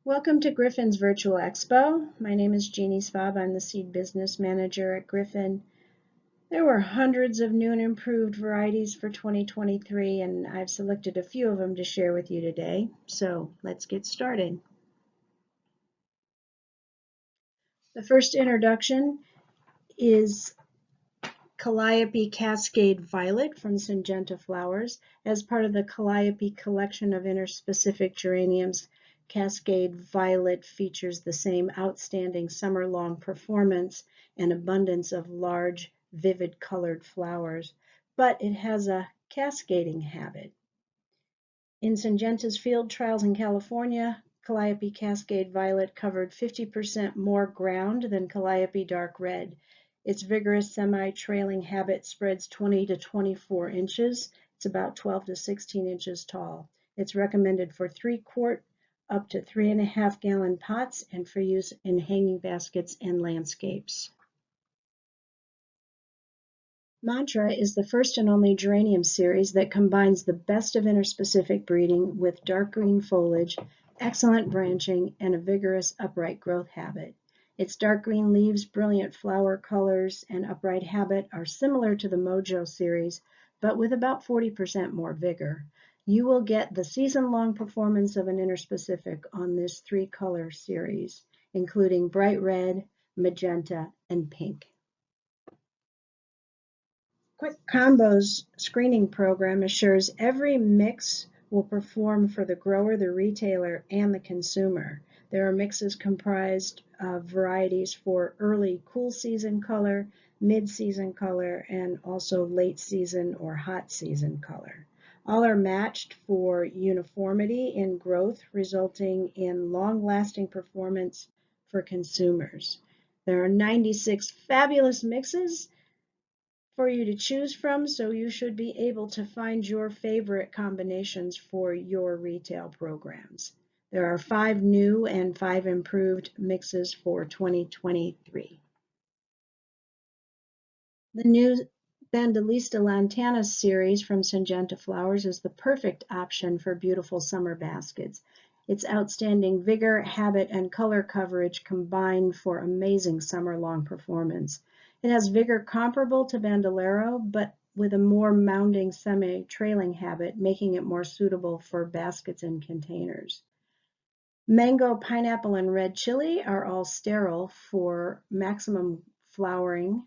Welcome to Griffin's Virtual Expo. My name is Jeannie Svab. I'm the Seed Business Manager at Griffin. There were hundreds of new and improved varieties for 2023, and I've selected a few of them to share with you today. So let's get started. The first introduction is Calliope Cascade Violet from Magenta Flowers. As part of the Calliope collection of interspecific geraniums, Cascade Violet features the same outstanding summer-long performance and abundance of large, vivid colored flowers, but it has a cascading habit. In Syngenta's field trials in California, Calliope Cascade Violet covered 50% more ground than Calliope Dark Red. Its vigorous semi-trailing habit spreads 20 to 24 inches. It's about 12 to 16 inches tall. It's recommended for 3-quart up to 3.5 gallon pots and for use in hanging baskets and landscapes. Mantra is the first and only geranium series that combines the best of interspecific breeding with dark green foliage, excellent branching, and a vigorous upright growth habit. Its dark green leaves, brilliant flower colors, and upright habit are similar to the Mojo series, but with about 40% more vigor. You will get the season-long performance of an interspecific on this 3-color series, including bright red, magenta, and pink. Quick Combos screening program assures every mix will perform for the grower, the retailer, and the consumer. There are mixes comprised of varieties for early cool season color, mid-season color, and also late season or hot season color. All are matched for uniformity in growth, resulting in long-lasting performance for consumers. There are 96 fabulous mixes for you to choose from, so you should be able to find your favorite combinations for your retail programs. There are 5 new and 5 improved mixes for 2023. The new Vandalista Lantana series from Syngenta Flowers is the perfect option for beautiful summer baskets. Its outstanding vigor, habit, and color coverage combine for amazing summer-long performance. It has vigor comparable to Bandolero, but with a more mounding semi-trailing habit, making it more suitable for baskets and containers. Mango, pineapple, and red chili are all sterile for maximum flowering.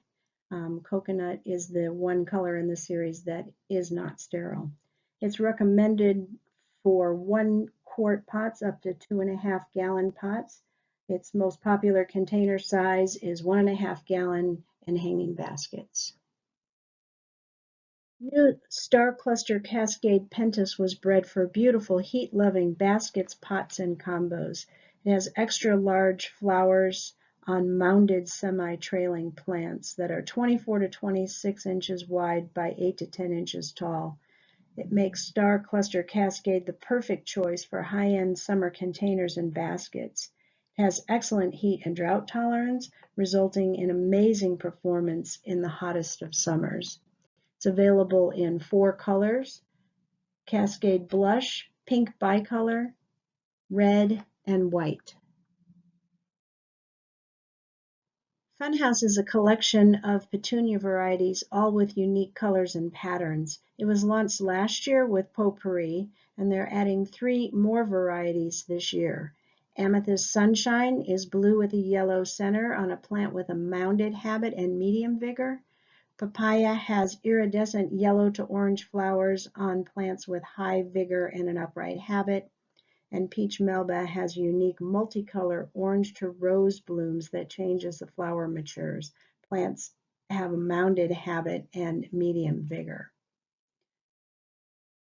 Coconut is the one color in the series that is not sterile. It's recommended for 1-quart pots up to 2.5 gallon pots. Its most popular container size is 1.5 gallon and hanging baskets. New Star Cluster Cascade Pentas was bred for beautiful heat-loving baskets, pots, and combos. It has extra large flowers on mounded semi-trailing plants that are 24 to 26 inches wide by 8 to 10 inches tall. It makes Star Cluster Cascade the perfect choice for high-end summer containers and baskets. It has excellent heat and drought tolerance, resulting in amazing performance in the hottest of summers. It's available in 4 colors: Cascade Blush, Pink Bicolor, Red, and White. Funhouse is a collection of petunia varieties, all with unique colors and patterns. It was launched last year with Potpourri, and they're adding 3 more varieties this year. Amethyst Sunshine is blue with a yellow center on a plant with a mounded habit and medium vigor. Papaya has iridescent yellow to orange flowers on plants with high vigor and an upright habit. And Peach Melba has unique multicolor orange to rose blooms that change as the flower matures. Plants have a mounded habit and medium vigor.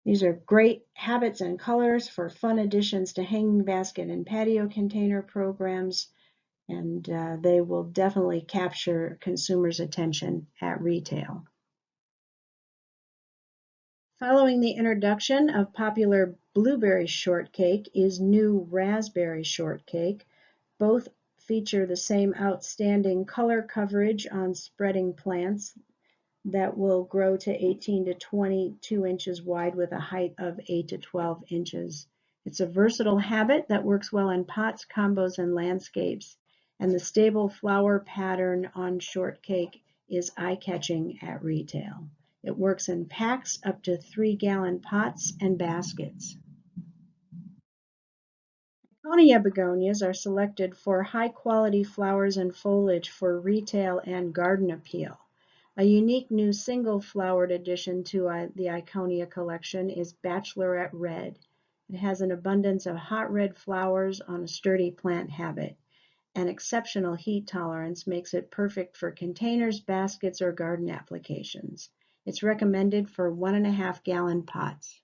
These are great habits and colors for fun additions to hanging basket and patio container programs, and they will definitely capture consumers' attention at retail. Following the introduction of popular blueberry shortcake is new raspberry shortcake. Both feature the same outstanding color coverage on spreading plants that will grow to 18 to 22 inches wide with a height of 8 to 12 inches. It's a versatile habit that works well in pots, combos, and landscapes, and the stable flower pattern on Shortcake is eye-catching at retail. It works in packs up to 3-gallon pots and baskets. Begonia begonias are selected for high-quality flowers and foliage for retail and garden appeal. A unique new single-flowered addition to the Iconia collection is Bachelorette Red. It has an abundance of hot red flowers on a sturdy plant habit. An exceptional heat tolerance makes it perfect for containers, baskets, or garden applications. It's recommended for 1.5-gallon pots.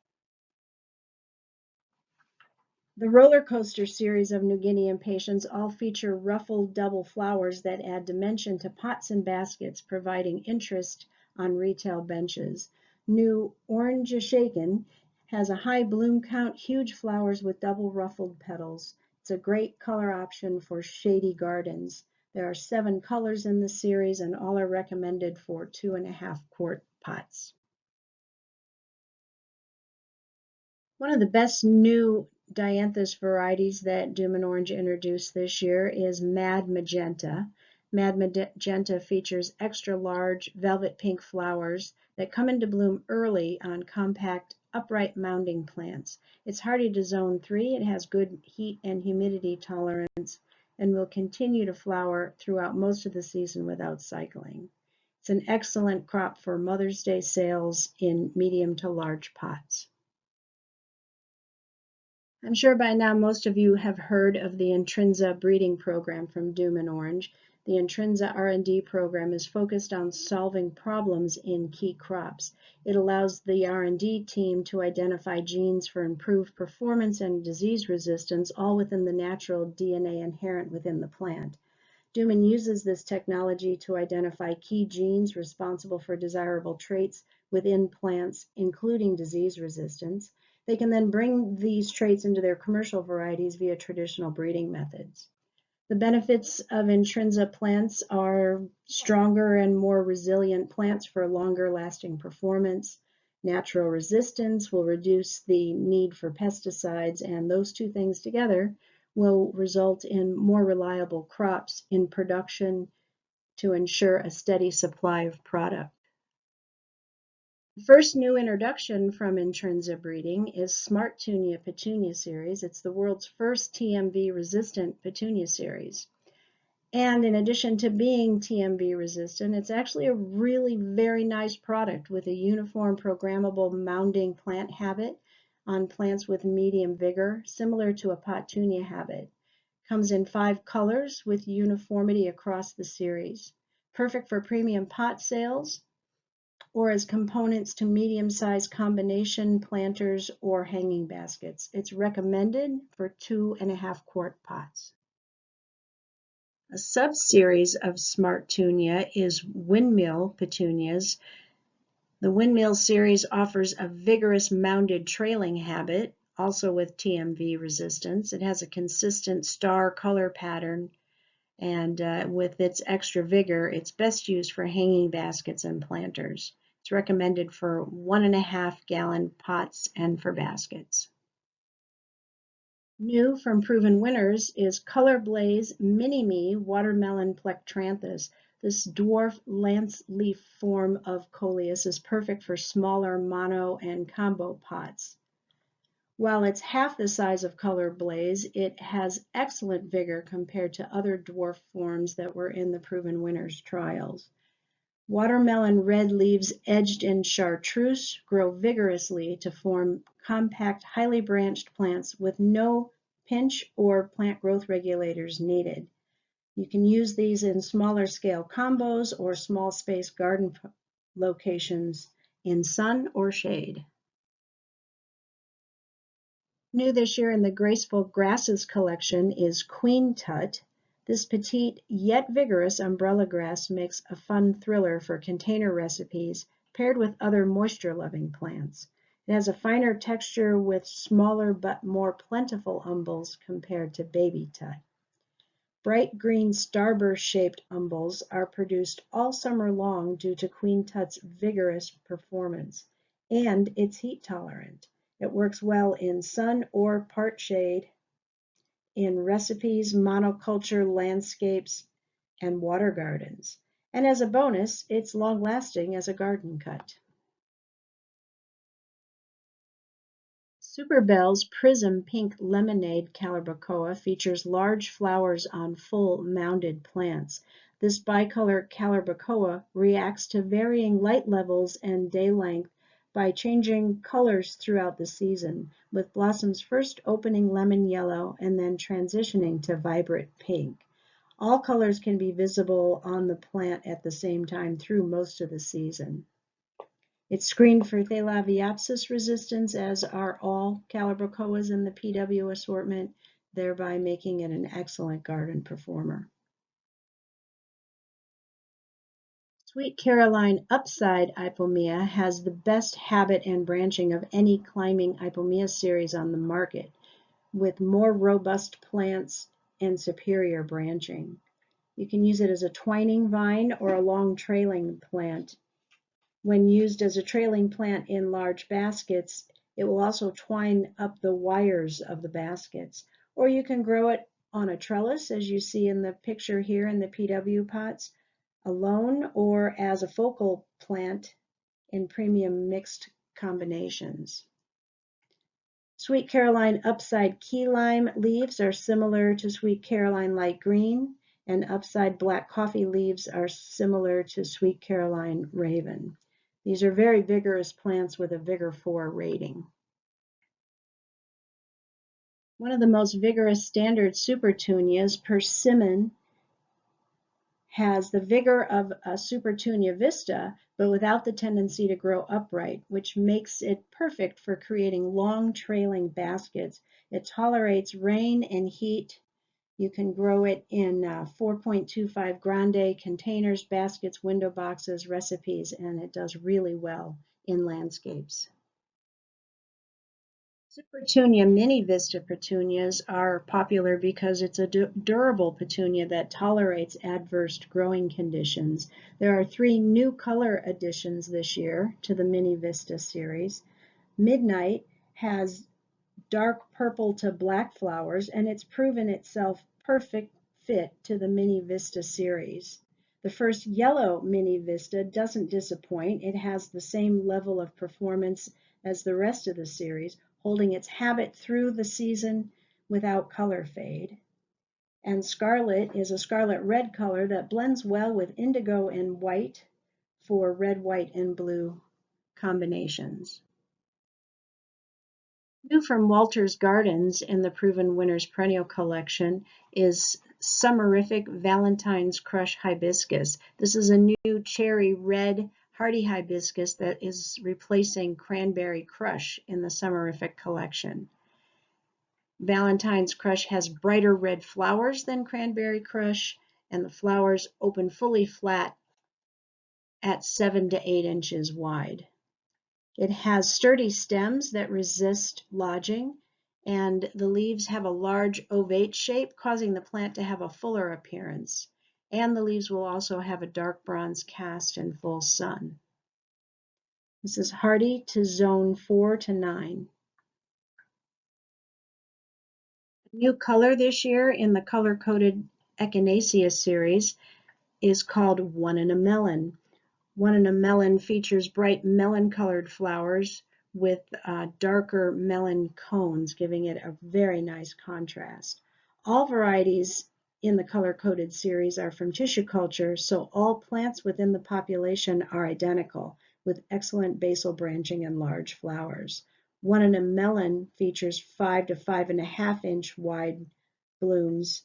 The roller coaster series of New Guinea impatiens all feature ruffled double flowers that add dimension to pots and baskets, providing interest on retail benches. New Orange Shaken has a high bloom count, huge flowers with double ruffled petals. It's a great color option for shady gardens. There are 7 colors in the series and all are recommended for 2.5-quart pots. One of the best new Dianthus varieties that Doom and Orange introduced this year is Mad Magenta. Mad Magenta features extra large velvet pink flowers that come into bloom early on compact upright mounding plants. It's hardy to zone 3, it has good heat and humidity tolerance, and will continue to flower throughout most of the season without cycling. It's an excellent crop for Mother's Day sales in medium to large pots. I'm sure by now most of you have heard of the Intrinsic Breeding program from Doom and Orange. The Intrinsic R&D program is focused on solving problems in key crops. It allows the R&D team to identify genes for improved performance and disease resistance, all within the natural DNA inherent within the plant. Doom uses this technology to identify key genes responsible for desirable traits within plants, including disease resistance. They can then bring these traits into their commercial varieties via traditional breeding methods. The benefits of Intrinsic plants are stronger and more resilient plants for longer lasting performance. Natural resistance will reduce the need for pesticides, and those two things together will result in more reliable crops in production to ensure a steady supply of product. The first new introduction from Intrinsic Breeding is Windmill Petunia series. It's the world's first TMV resistant petunia series. And in addition to being TMV resistant, it's actually a really very nice product with a uniform programmable mounding plant habit on plants with medium vigor, similar to a Petunia habit. Comes in 5 colors with uniformity across the series. Perfect for premium pot sales or as components to medium-sized combination planters or hanging baskets. It's recommended for 2.5-quart pots. A subseries of Smartunia is Windmill Petunias. The Windmill series offers a vigorous mounded trailing habit, also with TMV resistance. It has a consistent star color pattern, and with its extra vigor, it's best used for hanging baskets and planters. It's recommended for 1.5-gallon pots and for baskets. New from proven winners is Color Blaze Mini-Me Watermelon Plectranthus. This dwarf lance leaf form of coleus is perfect for smaller mono and combo pots. While it's half the size of Color Blaze, it has excellent vigor compared to other dwarf forms that were in the proven winners trials. Watermelon red leaves edged in chartreuse grow vigorously to form compact, highly branched plants with no pinch or plant growth regulators needed. You can use these in smaller scale combos or small space garden locations in sun or shade. New this year in the Graceful Grasses collection is Queen Tut. This petite yet vigorous umbrella grass makes a fun thriller for container recipes paired with other moisture-loving plants. It has a finer texture with smaller but more plentiful umbels compared to baby tut. Bright green starburst-shaped umbels are produced all summer long due to Queen Tut's vigorous performance, and it's heat tolerant. It works well in sun or part shade, in recipes, monoculture landscapes, and water gardens. And as a bonus, it's long-lasting as a garden cut. Superbell's Prism Pink Lemonade Calibrachoa features large flowers on full mounded plants. This bicolor Calibrachoa reacts to varying light levels and day length by changing colors throughout the season, with blossoms first opening lemon yellow and then transitioning to vibrant pink. All colors can be visible on the plant at the same time through most of the season. It's screened for Thalaviopsis resistance, as are all Calibrachoas in the PW assortment, thereby making it an excellent garden performer. Sweet Caroline Upside Ipomea has the best habit and branching of any climbing Ipomea series on the market, with more robust plants and superior branching. You can use it as a twining vine or a long trailing plant. When used as a trailing plant in large baskets, it will also twine up the wires of the baskets. Or you can grow it on a trellis, as you see in the picture here in the PW pots, alone or as a focal plant in premium mixed combinations. Sweet Caroline Upside Key Lime leaves are similar to Sweet Caroline Light Green, and Upside Black Coffee leaves are similar to Sweet Caroline Raven. These are very vigorous plants with a Vigor 4 rating. One of the most vigorous standard Supertunias, Persimmon, has the vigor of a Supertunia Vista, but without the tendency to grow upright, which makes it perfect for creating long trailing baskets. It tolerates rain and heat. You can grow it in 4.25 grande containers, baskets, window boxes, recipes, and it does really well in landscapes. Supertunia Mini Vista petunias are popular because it's a durable petunia that tolerates adverse growing conditions. There are 3 new color additions this year to the Mini Vista series. Midnight has dark purple to black flowers, and it's proven itself perfect fit to the Mini Vista series. The first yellow Mini Vista doesn't disappoint. It has the same level of performance as the rest of the series, holding its habit through the season without color fade. And Scarlet is a scarlet red color that blends well with indigo and white for red, white, and blue combinations. New from Walter's Gardens in the Proven Winners Perennial Collection is Summerific Valentine's Crush Hibiscus. This is a new cherry red hardy hibiscus that is replacing Cranberry Crush in the Summerific collection. Valentine's Crush has brighter red flowers than Cranberry Crush, and the flowers open fully flat at 7 to 8 inches wide. It has sturdy stems that resist lodging, and the leaves have a large ovate shape, causing the plant to have a fuller appearance. And the leaves will also have a dark bronze cast in full sun. This is hardy to zone 4 to 9. A new color this year in the color-coded Echinacea series is called One in a Melon. One in a Melon features bright melon-colored flowers with darker melon cones, giving it a very nice contrast. All varieties in the color-coded series are from tissue culture, so all plants within the population are identical, with excellent basal branching and large flowers. One in a Melon features 5 to 5.5 inch wide blooms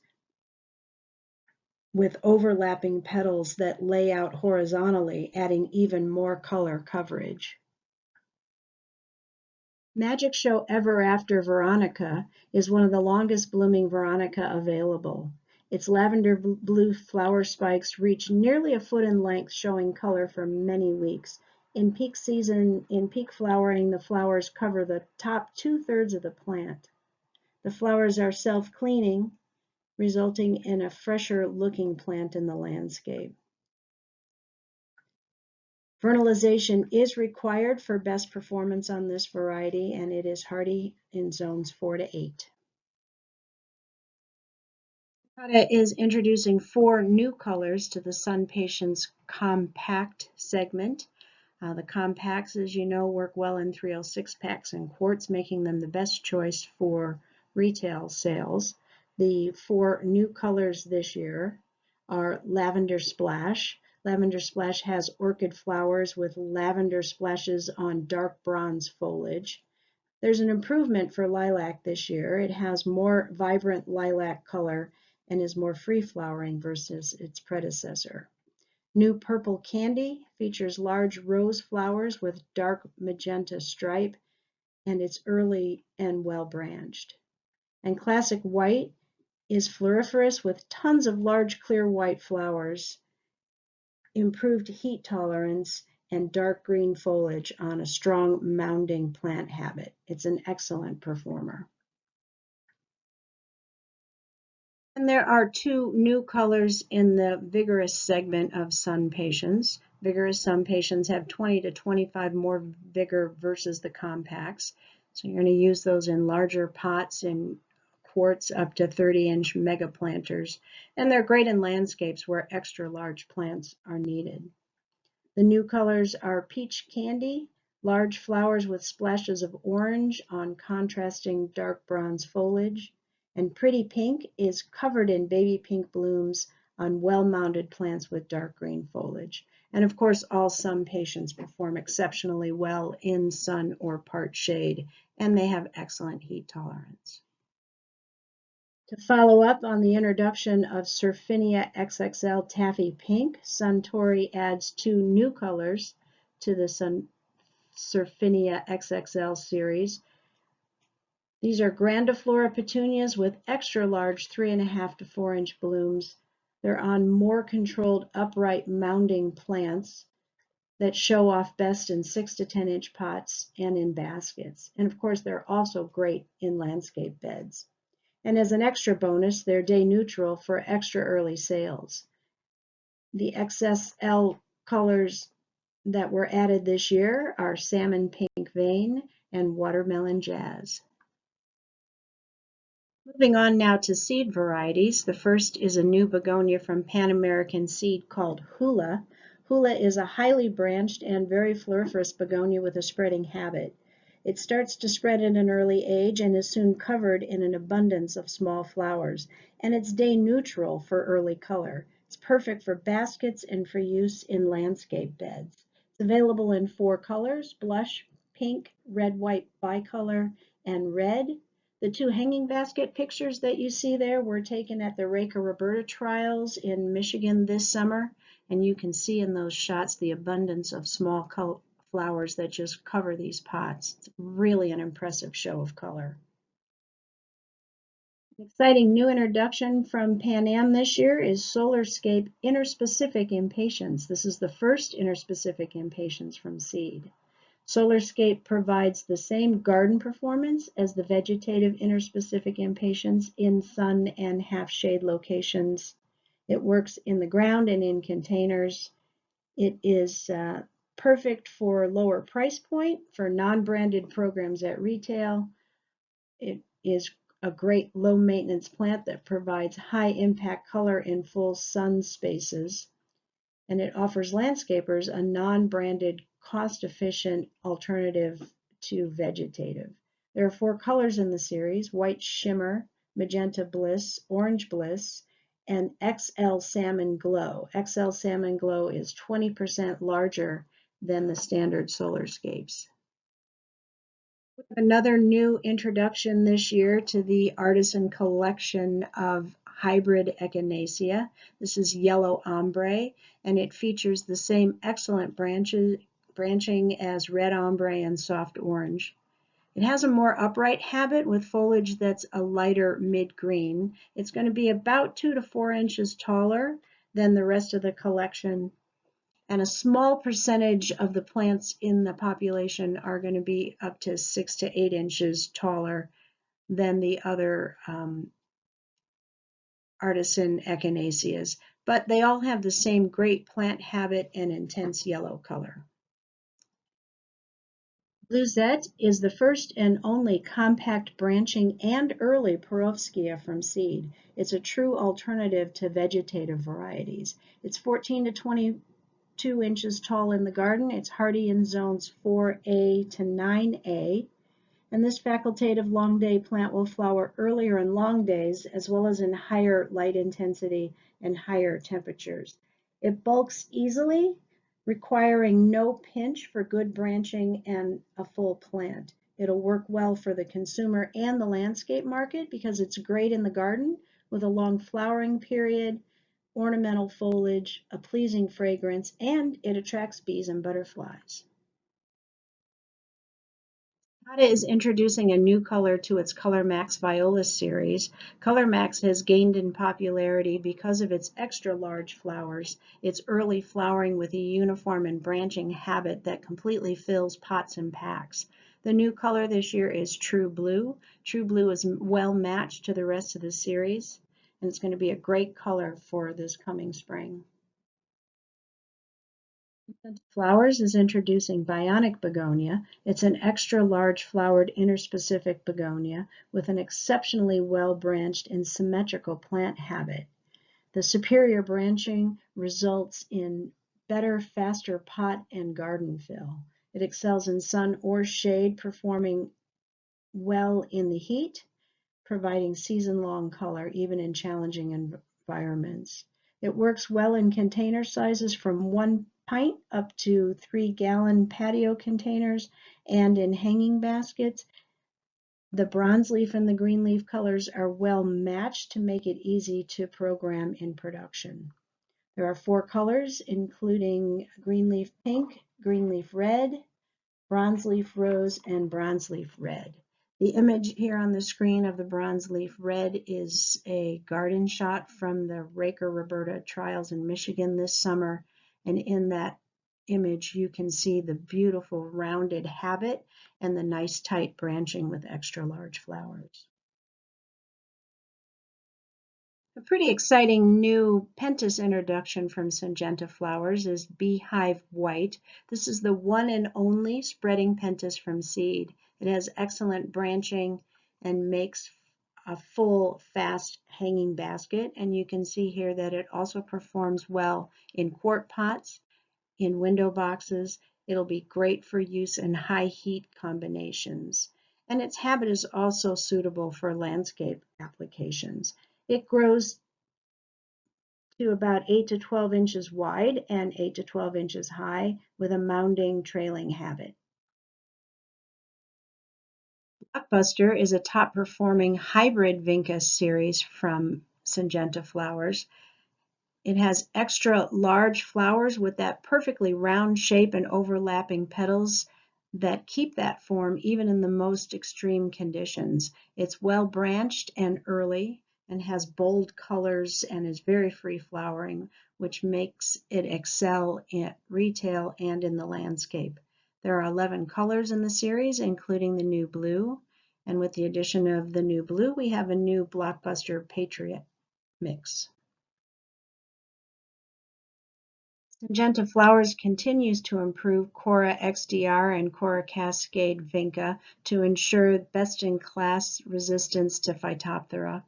with overlapping petals that lay out horizontally, adding even more color coverage. Magic Show Ever After Veronica is one of the longest blooming Veronica available. Its lavender blue flower spikes reach nearly a foot in length, showing color for many weeks. In peak season, in peak flowering, the flowers cover the top 2/3 of the plant. The flowers are self-cleaning, resulting in a fresher looking plant in the landscape. Vernalization is required for best performance on this variety, and it is hardy in zones 4 to 8. Prada is introducing 4 new colors to the Sun Patience Compact segment. The compacts, as you know, work well in 306 packs and quarts, making them the best choice for retail sales. The 4 new colors this year are Lavender Splash. Lavender Splash has orchid flowers with lavender splashes on dark bronze foliage. There's an improvement for lilac this year. It has more vibrant lilac color and is more free-flowering versus its predecessor. New Purple Candy features large rose flowers with dark magenta stripe, and it's early and well-branched. And Classic White is floriferous with tons of large clear white flowers, improved heat tolerance, and dark green foliage on a strong mounding plant habit. It's an excellent performer. And there are 2 new colors in the Vigorous segment of Sun Patience. Vigorous Sun Patience have 20 to 25 more vigor versus the compacts. So you're going to use those in larger pots in quarts up to 30-inch mega planters. And they're great in landscapes where extra large plants are needed. The new colors are Peach Candy, large flowers with splashes of orange on contrasting dark bronze foliage. And Pretty Pink is covered in baby pink blooms on well-mounded plants with dark green foliage. And of course, all Sun Patience perform exceptionally well in sun or part shade, and they have excellent heat tolerance. To follow up on the introduction of Surfinia XXL Taffy Pink, Suntory adds 2 new colors to the Surfinia XXL series. These are Grandiflora petunias with extra large 3.5 to 4-inch blooms. They're on more controlled upright mounding plants that show off best in 6 to 10-inch pots and in baskets. And of course, they're also great in landscape beds. And as an extra bonus, they're day neutral for extra early sales. The XSL colors that were added this year are Salmon Pink Vein and Watermelon Jazz. Moving on now to seed varieties. The first is a new begonia from Pan American Seed called Hula. Hula is a highly branched and very floriferous begonia with a spreading habit. It starts to spread at an early age and is soon covered in an abundance of small flowers, and it's day neutral for early color. It's perfect for baskets and for use in landscape beds. It's available in 4 colors: blush, pink, red-white bicolor, and red. The 2 hanging basket pictures that you see there were taken at the Reka Roberta trials in Michigan this summer, and you can see in those shots the abundance of small flowers that just cover these pots. It's really an impressive show of color. An exciting new introduction from Pan Am this year is Solarscape Interspecific Impatiens. This is the first interspecific impatiens from seed. Solarscape provides the same garden performance as the vegetative interspecific impatiens in sun and half-shade locations. It works in the ground and in containers. It is perfect for lower price point for non-branded programs at retail. It is a great low-maintenance plant that provides high-impact color in full sun spaces, and it offers landscapers a non-branded, cost-efficient alternative to vegetative. There are 4 colors in the series: White Shimmer, Magenta Bliss, Orange Bliss, and XL Salmon Glow. XL Salmon Glow is 20% larger than the standard Solarscapes. We have another new introduction this year to the Artisan collection of hybrid echinacea. This is Yellow Ombre, and it features the same excellent branching as Red Ombre and Soft Orange. It has a more upright habit with foliage that's a lighter mid-green. It's going to be about 2 to 4 inches taller than the rest of the collection, and a small percentage of the plants in the population are going to be up to 6 to 8 inches taller than the other Artisan echinaceas. but they all have the same great plant habit and intense yellow color. Luzette is the first and only compact branching and early Perovskia from seed. It's a true alternative to vegetative varieties. It's 14 to 22 inches tall in the garden. It's hardy in zones 4A to 9A. And this facultative long day plant will flower earlier in long days as well as in higher light intensity and higher temperatures. It bulks easily, requiring no pinch for good branching and a full plant. It'll work well for the consumer and the landscape market because it's great in the garden with a long flowering period, ornamental foliage, a pleasing fragrance, and it attracts bees and butterflies. Tata is introducing a new color to its Color Max Viola series. Color Max has gained in popularity because of its extra large flowers, its early flowering with a uniform and branching habit that completely fills pots and packs. The new color this year is True Blue. True Blue is well matched to the rest of the series, and it's going to be a great color for this coming spring. Flowers is introducing Bionic Begonia. It's an extra large flowered interspecific begonia with an exceptionally well branched and symmetrical plant habit. The superior branching results in better, faster pot and garden fill. It excels in sun or shade, performing well in the heat, providing season-long color even in challenging environments. It works well in container sizes from 1 pint up to 3-gallon patio containers and in hanging baskets. The bronze leaf and the green leaf colors are well matched to make it easy to program in production. There are 4 colors, including green leaf pink, green leaf red, bronze leaf rose, and bronze leaf red. The image here on the screen of the bronze leaf red is a garden shot from the Raker Roberta trials in Michigan this summer. And in that image, you can see the beautiful rounded habit and the nice tight branching with extra large flowers. A pretty exciting new pentas introduction from Syngenta Flowers is Beehive White. This is the one and only spreading pentas from seed. It has excellent branching and makes a full, fast hanging basket. And you can see here that it also performs well in quart pots, in window boxes. It'll be great for use in high heat combinations. And its habit is also suitable for landscape applications. It grows to about 8 to 12 inches wide and 8 to 12 inches high with a mounding trailing habit. Blockbuster is a top performing hybrid Vinca series from Syngenta Flowers. It has extra large flowers with that perfectly round shape and overlapping petals that keep that form even in the most extreme conditions. It's well branched and early and has bold colors and is very free flowering, which makes it excel at retail and in the landscape. There are 11 colors in the series, including the new blue. And with the addition of the new blue, we have a new Blockbuster Patriot mix. Magenta Flowers continues to improve Cora XDR and Cora Cascade Vinca to ensure best-in-class resistance to Phytophthora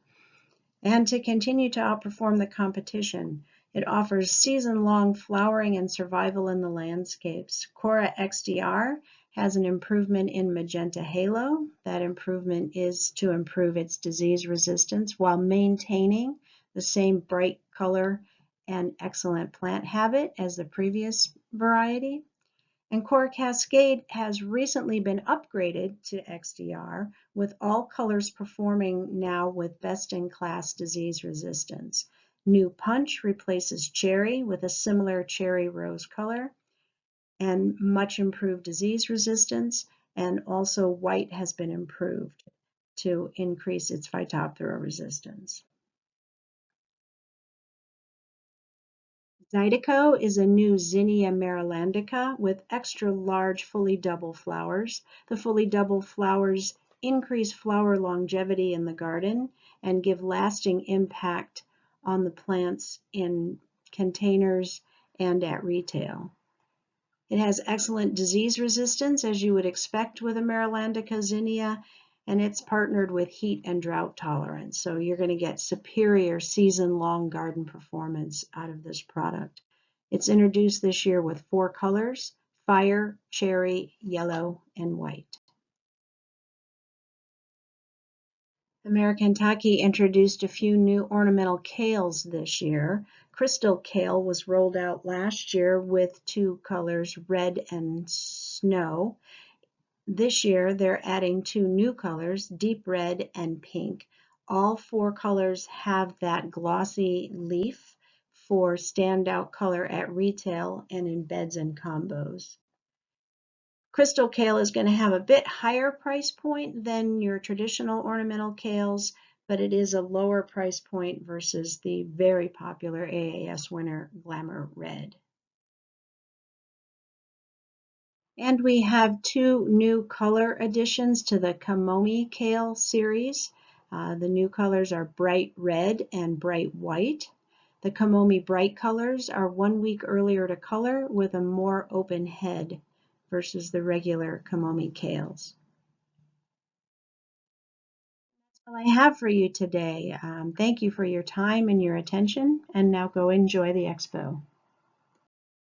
and to continue to outperform the competition. It offers season-long flowering and survival in the landscapes. Cora XDR has an improvement in magenta halo. That improvement is to improve its disease resistance while maintaining the same bright color and excellent plant habit as the previous variety. And Cora Cascade has recently been upgraded to XDR with all colors performing now with best-in-class disease resistance. New Punch replaces Cherry with a similar cherry rose color and much improved disease resistance, and also White has been improved to increase its Phytophthora resistance. Zydeco is a new Zinnia marilandica with extra large fully double flowers. The fully double flowers increase flower longevity in the garden and give lasting impact on the plants in containers and at retail. It has excellent disease resistance, as you would expect with a Marilandica zinnia, and it's partnered with heat and drought tolerance. So you're going to get superior season-long garden performance out of this product. It's introduced this year with 4 colors: fire, cherry, yellow, and white. American Taki introduced a few new ornamental kales this year. Crystal Kale was rolled out last year with 2 colors, red and snow. This year they're adding 2 new colors, deep red and pink. All 4 colors have that glossy leaf for standout color at retail and in beds and combos. Crystal Kale is going to have a bit higher price point than your traditional ornamental kales, but it is a lower price point versus the very popular AAS winner Glamour Red. And we have 2 new color additions to the Kamomi Kale series. The new colors are Bright Red and Bright White. The Kamomi Bright colors are 1 week earlier to color with a more open head versus the regular Kamomi Kales. That's all I have for you today. Thank you for your time and your attention, and now go enjoy the expo.